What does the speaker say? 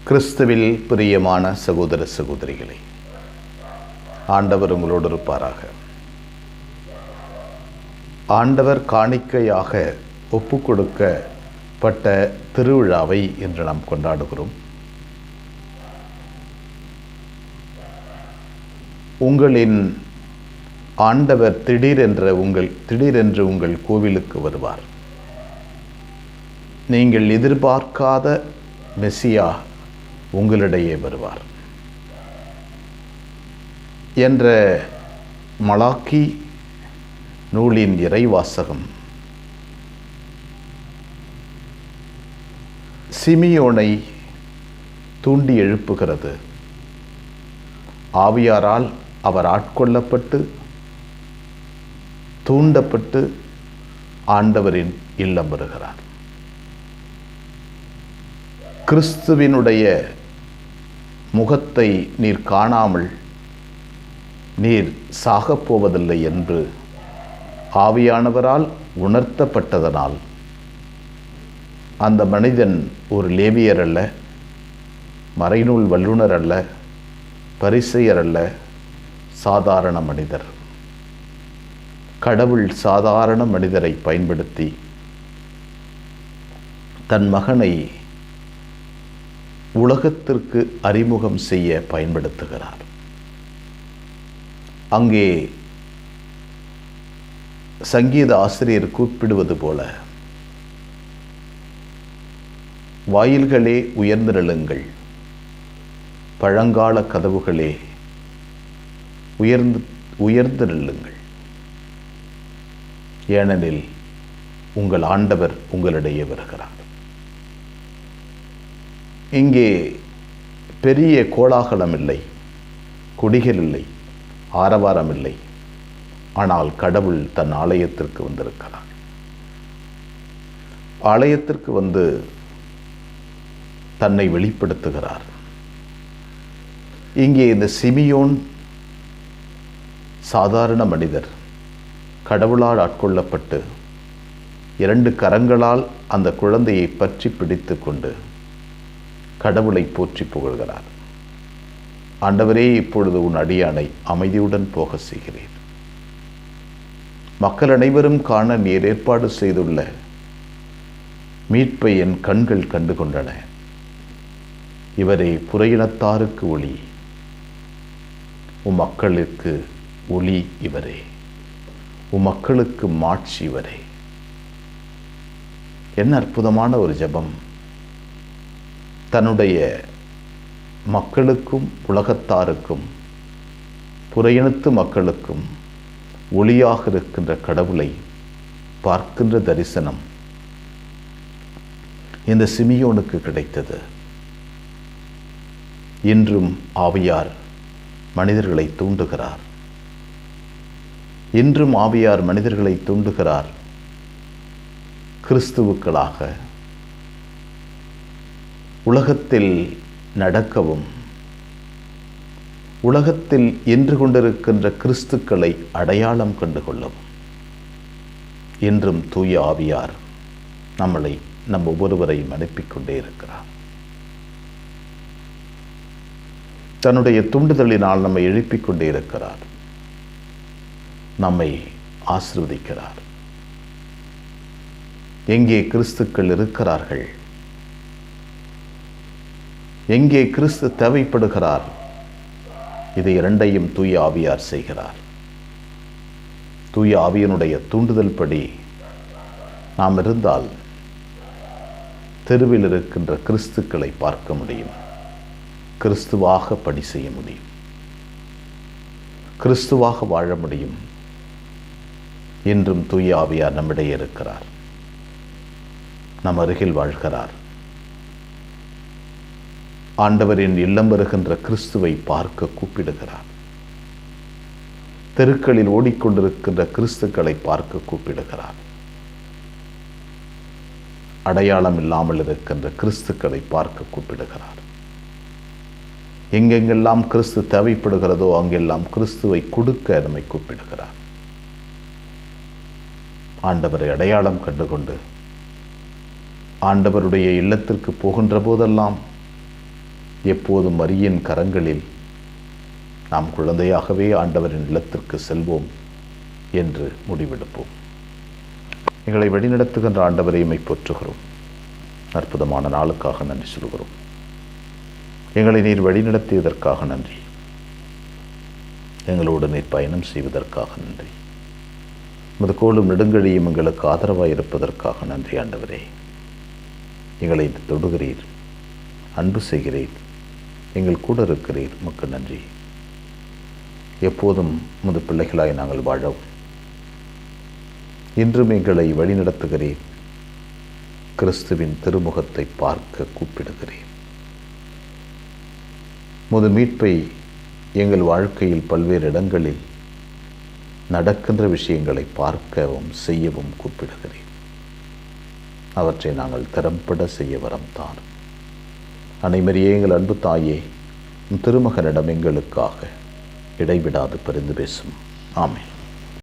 கிறிஸ்துவில் பிரியமான சகோதர சகோதரிகளே, ஆண்டவர் உங்களோடு இருப்பாராக. ஆண்டவர் காணிக்கையாக ஒப்பு கொடுக்கப்பட்ட திருவிழாவை இன்று நாம் கொண்டாடுகிறோம். உங்களின் ஆண்டவர் திடீரென்று உங்கள் கோவிலுக்கு வருவார். நீங்கள் எதிர்பார்க்காத மெசியா உங்களிடையே வருவார் என்ற மலாக்கி நூலின் இறைவாசகம் சிமியோனை தூண்டி எழுப்புகிறது. ஆவியாரால் அவர் ஆட்கொள்ளப்பட்டு தூண்டப்பட்டு ஆண்டவரின் இல்லம் வருகிறார். கிறிஸ்துவினுடைய முகத்தை நீர் காணாமல் நீர் சாகப்போவதில்லை என்று ஆவியானவரால் உணர்த்தப்பட்டதனால் அந்த மனிதன் ஒரு லேவியர் அல்ல, மறைநூல் வல்லுனர் அல்ல, பரிசேயர் அல்ல, சாதாரண மனிதர். கடவுள் சாதாரண மனிதரை பயன்படுத்தி தன் மகனை உலகத்திற்கு அறிமுகம் செய்ய பயன்படுத்துகிறார். அங்கே சங்கீத ஆசிரியர் கூப்பிடுவது போல, வாயில்களே உயர்ந்திருளுங்கள், பழங்கால கதவுகளே உயர்ந்து நில்லுங்கள், ஏனெனில் உங்கள் ஆண்டவர் உங்களிடையே வருகிறார். இங்கே பெரிய கோலாகலம் இல்லை, கொடிகள் இல்லை, ஆரவாரம் இல்லை. ஆனால் கடவுள் தன் ஆலயத்திற்கு வந்திருக்கிறார். ஆலயத்திற்கு வந்து தன்னை வெளிப்படுத்துகிறார். இங்கே இந்த சிமியோன் சாதாரண மனிதர், கடவுளால் ஆட்கொள்ளப்பட்டு 2 கரங்களால் அந்த குழந்தையை பற்றி பிடித்து கொண்டு கடவுளை போற்றி புகழ்கிறார். ஆண்டவரே, இப்பொழுது உன் அடியானை அமைதியுடன் போக செய்கிறேன். மக்கள் அனைவரும் காண நீர் ஏற்பாடு செய்துள்ள மீட்பை என் கண்கள் கண்டு கொண்டன. இவரே புறையினத்தாருக்கு ஒளி, உம் மக்களுக்கு ஒளி இவரே, உம் மக்களுக்கு மாட்சி இவரே. என்ன அற்புதமான ஒரு ஜெபம்! தன்னுடைய மக்களுக்கும் உலகத்தாருக்கும் புறையினத்து மக்களுக்கும் ஒளியாக இருக்கின்ற கடவுளை பார்க்கின்ற தரிசனம் இந்த சிமியோனுக்கு கிடைத்தது. இன்றும் ஆவியார் மனிதர்களை தூண்டுகிறார். இன்றும் ஆவியார் மனிதர்களை தூண்டுகிறார். கிறிஸ்துவுக்களாக உலகத்தில் நடக்கவும், உலகத்தில் என்று கொண்டிருக்கின்ற கிறிஸ்துக்களை அடையாளம் கண்டு கொள்ளவும் இன்றும் தூய ஆவியார் நம் ஒவ்வொருவரையும் அனுப்பிக்கொண்டே இருக்கிறார். தன்னுடைய தூண்டுதலினால் நம்மை எழுப்பிக் கொண்டே இருக்கிறார். நம்மை ஆசீர்வதிக்கிறார். எங்கே கிறிஸ்துக்கள் இருக்கிறார்கள், எங்கே கிறிஸ்து தேவைப்படுகிறார், இது இரண்டையும் தூய ஆவியார் செய்கிறார். தூய ஆவியனுடைய தூண்டுதல் படி நாம் இருந்தால் தெருவில் இருக்கின்ற கிறிஸ்துக்களை பார்க்க முடியும், கிறிஸ்துவாக பணி செய்ய முடியும், கிறிஸ்துவாக வாழ முடியும். இன்றும் தூய ஆவியார் நம்மிடையே இருக்கிறார், நம் அருகில் வாழ்கிறார். ஆண்டவரின் இல்லம் வருகின்ற கிறிஸ்துவை பார்க்க கூப்பிடுகிறார். தெருக்களில் ஓடிக்கொண்டிருக்கின்ற கிறிஸ்துக்களை பார்க்க கூப்பிடுகிறார். அடையாளம் இல்லாமல் இருக்கின்ற கிறிஸ்துக்களை பார்க்க கூப்பிடுகிறார். எங்கெங்கெல்லாம் கிறிஸ்து தேவைப்படுகிறதோ அங்கெல்லாம் கிறிஸ்துவை கொடுக்க நம்மை கூப்பிடுகிறார். ஆண்டவரை அடையாளம் கண்டுகொண்டு ஆண்டவருடைய இல்லத்திற்கு போகின்ற போதெல்லாம் எப்போதும் மரியின் கரங்களில் நாம் குழந்தையாகவே ஆண்டவரின் இல்லத்திற்கு செல்வோம் என்று முடிவெடுப்போம். எங்களை வழிநடத்துகின்ற ஆண்டவரை உம்மை போற்றுகிறோம். அற்புதமான நாளுக்காக நன்றி சொல்கிறோம். எங்களை நீர் வழிநடத்தியதற்காக நன்றி. எங்களோடு நீர் பயணம் செய்வதற்காக நன்றி. உமது கோலும் நெடுங்கழியும் எங்களுக்கு ஆதரவாக இருப்பதற்காக நன்றி ஆண்டவரே. எங்களை தொடுகிறீர், அன்பு செய்கிறீர், எங்கள் கூட இருக்கிறீர். உமக்கு நன்றி. எப்போதும் உமது பிள்ளைகளாய் நாங்கள் வாழவும் இன்றும் எங்களை வழிநடத்துகிறேன். கிறிஸ்துவின் திருமுகத்தை பார்க்க கூப்பிடுகிறேன். உமது மீட்பை எங்கள் வாழ்க்கையில் பல்வேறு இடங்களில் நடக்கின்ற விஷயங்களை பார்க்கவும் செய்யவும் கூப்பிடுகிறேன். அவற்றை நாங்கள் திறம்பட செய்ய வரம் தாரும். அனைவரையே எங்கள் அன்பு தாயே, திருமகனிடம் எங்களுக்காக இடைவிடாது பரிந்து பேசும். ஆமென்.